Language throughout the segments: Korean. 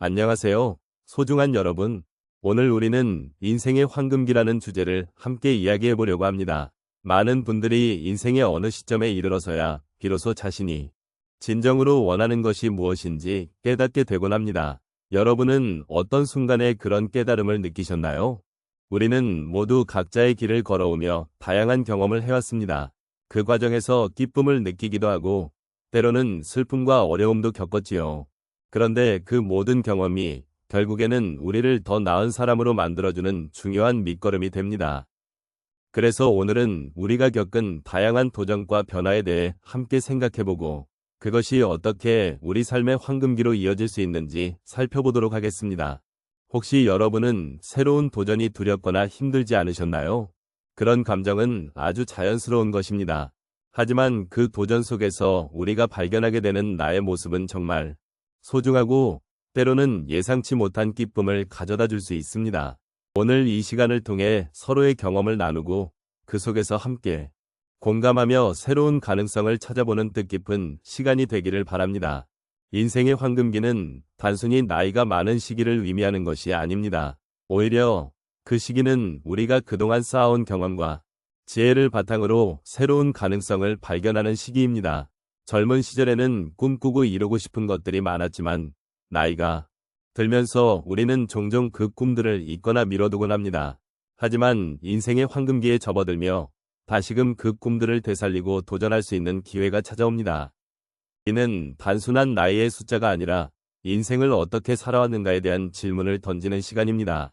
안녕하세요. 소중한 여러분. 오늘 우리는 인생의 황금기라는 주제를 함께 이야기해 보려고 합니다. 많은 분들이 인생의 어느 시점에 이르러서야 비로소 자신이 진정으로 원하는 것이 무엇인지 깨닫게 되곤 합니다. 여러분은 어떤 순간에 그런 깨달음을 느끼셨나요? 우리는 모두 각자의 길을 걸어오며 다양한 경험을 해왔습니다. 그 과정에서 기쁨을 느끼기도 하고 때로는 슬픔과 어려움도 겪었지요. 그런데 그 모든 경험이 결국에는 우리를 더 나은 사람으로 만들어주는 중요한 밑거름이 됩니다. 그래서 오늘은 우리가 겪은 다양한 도전과 변화에 대해 함께 생각해보고 그것이 어떻게 우리 삶의 황금기로 이어질 수 있는지 살펴보도록 하겠습니다. 혹시 여러분은 새로운 도전이 두렵거나 힘들지 않으셨나요? 그런 감정은 아주 자연스러운 것입니다. 하지만 그 도전 속에서 우리가 발견하게 되는 나의 모습은 정말 소중하고 때로는 예상치 못한 기쁨을 가져다 줄 수 있습니다. 오늘 이 시간을 통해 서로의 경험을 나누고 그 속에서 함께 공감하며 새로운 가능성을 찾아보는 뜻깊은 시간이 되기를 바랍니다. 인생의 황금기는 단순히 나이가 많은 시기를 의미하는 것이 아닙니다. 오히려 그 시기는 우리가 그동안 쌓아온 경험과 지혜를 바탕으로 새로운 가능성을 발견하는 시기입니다. 젊은 시절에는 꿈꾸고 이루고 싶은 것들이 많았지만 나이가 들면서 우리는 종종 그 꿈들을 잊거나 미뤄두곤 합니다. 하지만 인생의 황금기에 접어들며 다시금 그 꿈들을 되살리고 도전할 수 있는 기회가 찾아옵니다. 이는 단순한 나이의 숫자가 아니라 인생을 어떻게 살아왔는가에 대한 질문을 던지는 시간입니다.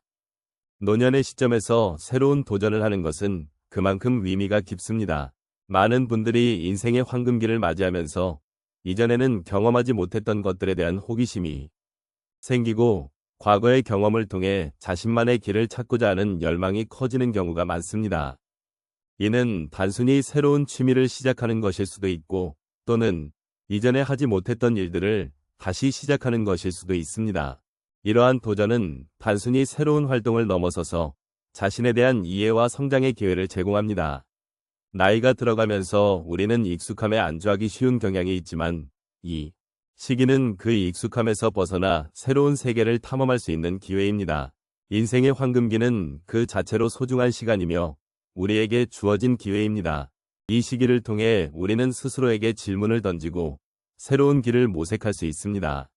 노년의 시점에서 새로운 도전을 하는 것은 그만큼 의미가 깊습니다. 많은 분들이 인생의 황금기를 맞이하면서 이전에는 경험하지 못했던 것들에 대한 호기심이 생기고 과거의 경험을 통해 자신만의 길을 찾고자 하는 열망이 커지는 경우가 많습니다. 이는 단순히 새로운 취미를 시작하는 것일 수도 있고 또는 이전에 하지 못했던 일들을 다시 시작하는 것일 수도 있습니다. 이러한 도전은 단순히 새로운 활동을 넘어서서 자신에 대한 이해와 성장의 기회를 제공합니다. 나이가 들어가면서 우리는 익숙함에 안주하기 쉬운 경향이 있지만 이 시기는 그 익숙함에서 벗어나 새로운 세계를 탐험할 수 있는 기회입니다. 인생의 황금기는 그 자체로 소중한 시간이며 우리에게 주어진 기회입니다. 이 시기를 통해 우리는 스스로에게 질문을 던지고 새로운 길을 모색할 수 있습니다.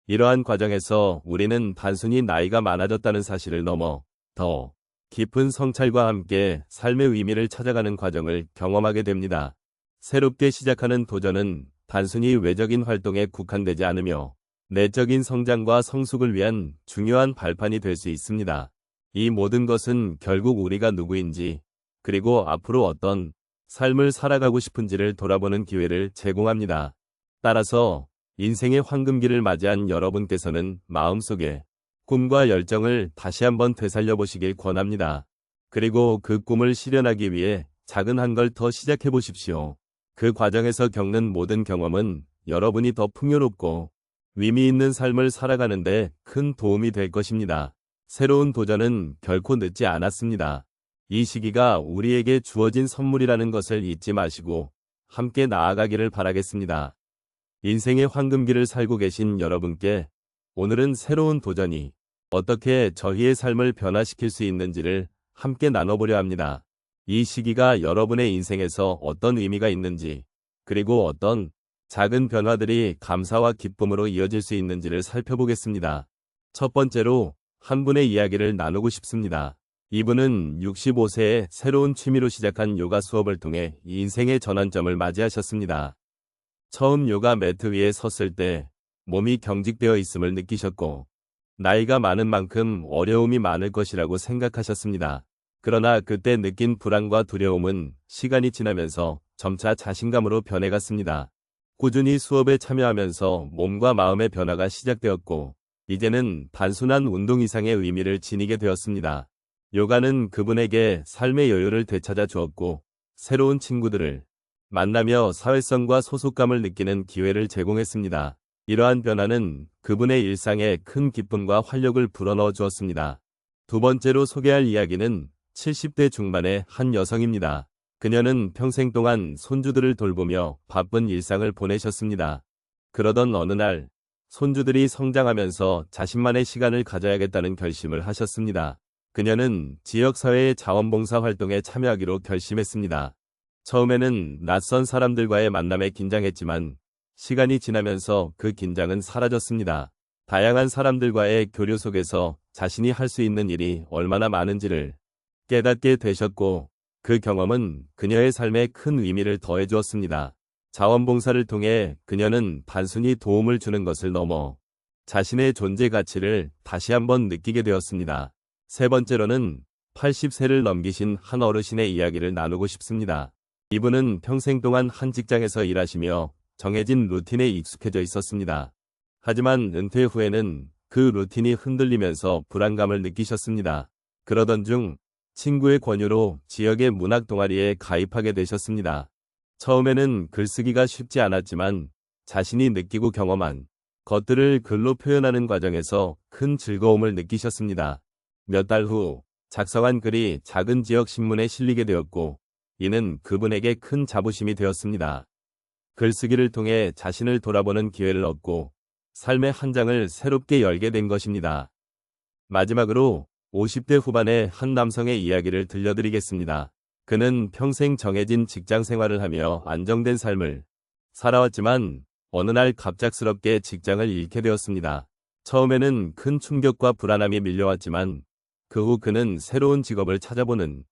이러한 과정에서 우리는 단순히 나이가 많아졌다는 사실을 넘어 더 깊은 성찰과 함께 삶의 의미를 찾아가는 과정을 경험하게 됩니다. 새롭게 시작하는 도전은 단순히 외적인 활동에 국한되지 않으며 내적인 성장과 성숙을 위한 중요한 발판이 될 수 있습니다. 이 모든 것은 결국 우리가 누구인지 그리고 앞으로 어떤 삶을 살아가고 싶은지를 돌아보는 기회를 제공합니다. 따라서 인생의 황금기를 맞이한 여러분께서는 마음속에 꿈과 열정을 다시 한번 되살려 보시길 권합니다. 그리고 그 꿈을 실현하기 위해 작은 한 걸 더 시작해 보십시오. 그 과정에서 겪는 모든 경험은 여러분이 더 풍요롭고 의미 있는 삶을 살아가는데 큰 도움이 될 것입니다. 새로운 도전은 결코 늦지 않았습니다. 이 시기가 우리에게 주어진 선물이라는 것을 잊지 마시고 함께 나아가기를 바라겠습니다. 인생의 황금기를 살고 계신 여러분께 오늘은 새로운 도전이 어떻게 저희의 삶을 변화시킬 수 있는지를 함께 나눠보려 합니다. 이 시기가 여러분의 인생에서 어떤 의미가 있는지, 그리고 어떤 작은 변화들이 감사와 기쁨으로 이어질 수 있는지를 살펴보겠습니다. 첫 번째로 한 분의 이야기를 나누고 싶습니다. 이분은 65세에 새로운 취미로 시작한 요가 수업을 통해 인생의 전환점을 맞이하셨습니다. 처음 요가 매트 위에 섰을 때 몸이 경직되어 있음을 느끼셨고 나이가 많은 만큼 어려움이 많을 것이라고 생각하셨습니다. 그러나 그때 느낀 불안과 두려움은 시간이 지나면서 점차 자신감으로 변해갔습니다. 꾸준히 수업에 참여하면서 몸과 마음의 변화가 시작되었고 이제는 단순한 운동 이상의 의미를 지니게 되었습니다. 요가는 그분에게 삶의 여유를 되찾아 주었고 새로운 친구들을 만나며 사회성과 소속감을 느끼는 기회를 제공했습니다. 이러한 변화는 그분의 일상에 큰 기쁨과 활력을 불어넣어 주었습니다. 두 번째로 소개할 이야기는 70대 중반의 한 여성입니다. 그녀는 평생 동안 손주들을 돌보며 바쁜 일상을 보내셨습니다. 그러던 어느 날 손주들이 성장하면서 자신만의 시간을 가져야겠다는 결심을 하셨습니다. 그녀는 지역사회의 자원봉사 활동에 참여하기로 결심했습니다. 처음에는 낯선 사람들과의 만남에 긴장했지만 시간이 지나면서 그 긴장은 사라졌습니다. 다양한 사람들과의 교류 속에서 자신이 할 수 있는 일이 얼마나 많은지를 깨닫게 되셨고 그 경험은 그녀의 삶에 큰 의미를 더해 주었습니다. 자원봉사를 통해 그녀는 단순히 도움을 주는 것을 넘어 자신의 존재 가치를 다시 한번 느끼게 되었습니다. 세 번째로는 80세를 넘기신 한 어르신의 이야기를 나누고 싶습니다. 이분은 평생 동안 한 직장에서 일하시며 정해진 루틴에 익숙해져 있었습니다. 하지만 은퇴 후에는 그 루틴이 흔들리면서 불안감을 느끼셨습니다. 그러던 중 친구의 권유로 지역의 문학 동아리에 가입하게 되셨습니다. 처음에는 글쓰기가 쉽지 않았지만 자신이 느끼고 경험한 것들을 글로 표현하는 과정에서 큰 즐거움을 느끼셨습니다. 몇 달 후 작성한 글이 작은 지역 신문에 실리게 되었고 이는 그분에게 큰 자부심이 되었습니다. 글쓰기를 통해 자신을 돌아보는 기회를 얻고 삶의 한 장을 새롭게 열게 된 것입니다. 마지막으로 50대 후반의 한 남성의 이야기를 들려드리겠습니다. 그는 평생 정해진 직장 생활을 하며 안정된 삶을 살아왔지만 어느 날 갑작스럽게 직장을 잃게 되었습니다. 처음에는 큰 충격과 불안함이 밀려왔지만 그 후 그는 새로운 직업을 찾아보는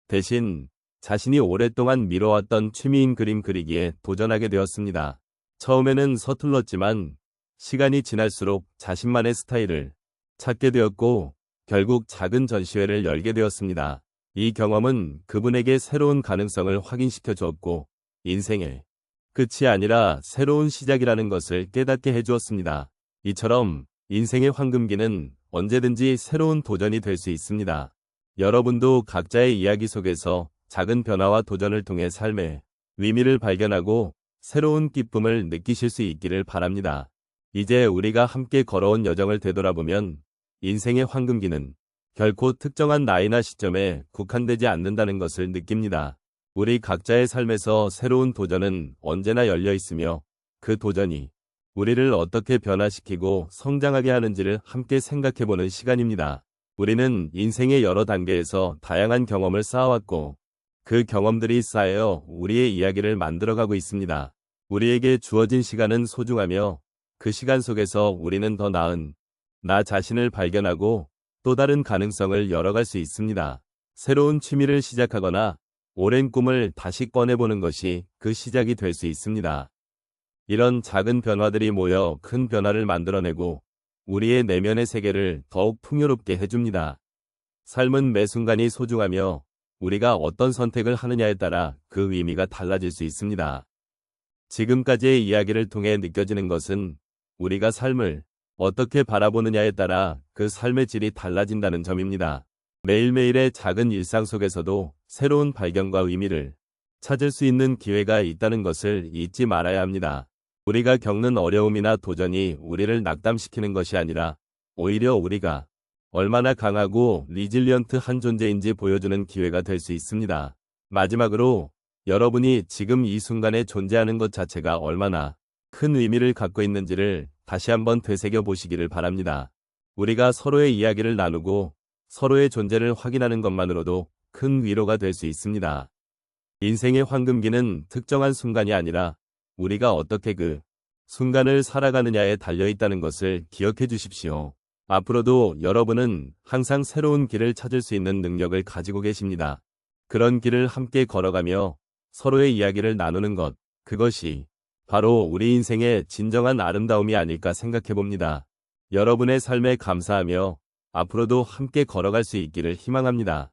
대신 자신이 오랫동안 미뤄왔던 취미인 그림 그리기에 도전하게 되었습니다. 처음에는 서툴렀지만 시간이 지날수록 자신만의 스타일을 찾게 되었고 결국 작은 전시회를 열게 되었습니다. 이 경험은 그분에게 새로운 가능성을 확인시켜 주었고 인생의 끝이 아니라 새로운 시작이라는 것을 깨닫게 해주었습니다. 이처럼 인생의 황금기는 언제든지 새로운 도전이 될 수 있습니다. 여러분도 각자의 이야기 속에서 작은 변화와 도전을 통해 삶의 의미를 발견하고 새로운 기쁨을 느끼실 수 있기를 바랍니다. 이제 우리가 함께 걸어온 여정을 되돌아보면 인생의 황금기는 결코 특정한 나이나 시점에 국한되지 않는다는 것을 느낍니다. 우리 각자의 삶에서 새로운 도전은 언제나 열려 있으며 그 도전이 우리를 어떻게 변화시키고 성장하게 하는지를 함께 생각해보는 시간입니다. 우리는 인생의 여러 단계에서 다양한 경험을 쌓아왔고 그 경험들이 쌓여 우리의 이야기를 만들어가고 있습니다. 우리에게 주어진 시간은 소중하며 그 시간 속에서 우리는 더 나은 나 자신을 발견하고 또 다른 가능성을 열어갈 수 있습니다. 새로운 취미를 시작하거나 오랜 꿈을 다시 꺼내보는 것이 그 시작이 될 수 있습니다. 이런 작은 변화들이 모여 큰 변화를 만들어내고 우리의 내면의 세계를 더욱 풍요롭게 해줍니다. 삶은 매 순간이 소중하며 우리가 어떤 선택을 하느냐에 따라 그 의미가 달라질 수 있습니다. 지금까지의 이야기를 통해 느껴지는 것은 우리가 삶을 어떻게 바라보느냐에 따라 그 삶의 질이 달라진다는 점입니다. 매일매일의 작은 일상 속에서도 새로운 발견과 의미를 찾을 수 있는 기회가 있다는 것을 잊지 말아야 합니다. 우리가 겪는 어려움이나 도전이 우리를 낙담시키는 것이 아니라 오히려 우리가 얼마나 강하고 리질리언트한 존재인지 보여주는 기회가 될 수 있습니다. 마지막으로 여러분이 지금 이 순간에 존재하는 것 자체가 얼마나 큰 의미를 갖고 있는지를 다시 한번 되새겨 보시기를 바랍니다. 우리가 서로의 이야기를 나누고 서로의 존재를 확인하는 것만으로도 큰 위로가 될 수 있습니다. 인생의 황금기는 특정한 순간이 아니라 우리가 어떻게 그 순간을 살아가느냐에 달려있다는 것을 기억해 주십시오. 앞으로도 여러분은 항상 새로운 길을 찾을 수 있는 능력을 가지고 계십니다. 그런 길을 함께 걸어가며 서로의 이야기를 나누는 것, 그것이 바로 우리 인생의 진정한 아름다움이 아닐까 생각해 봅니다. 여러분의 삶에 감사하며 앞으로도 함께 걸어갈 수 있기를 희망합니다.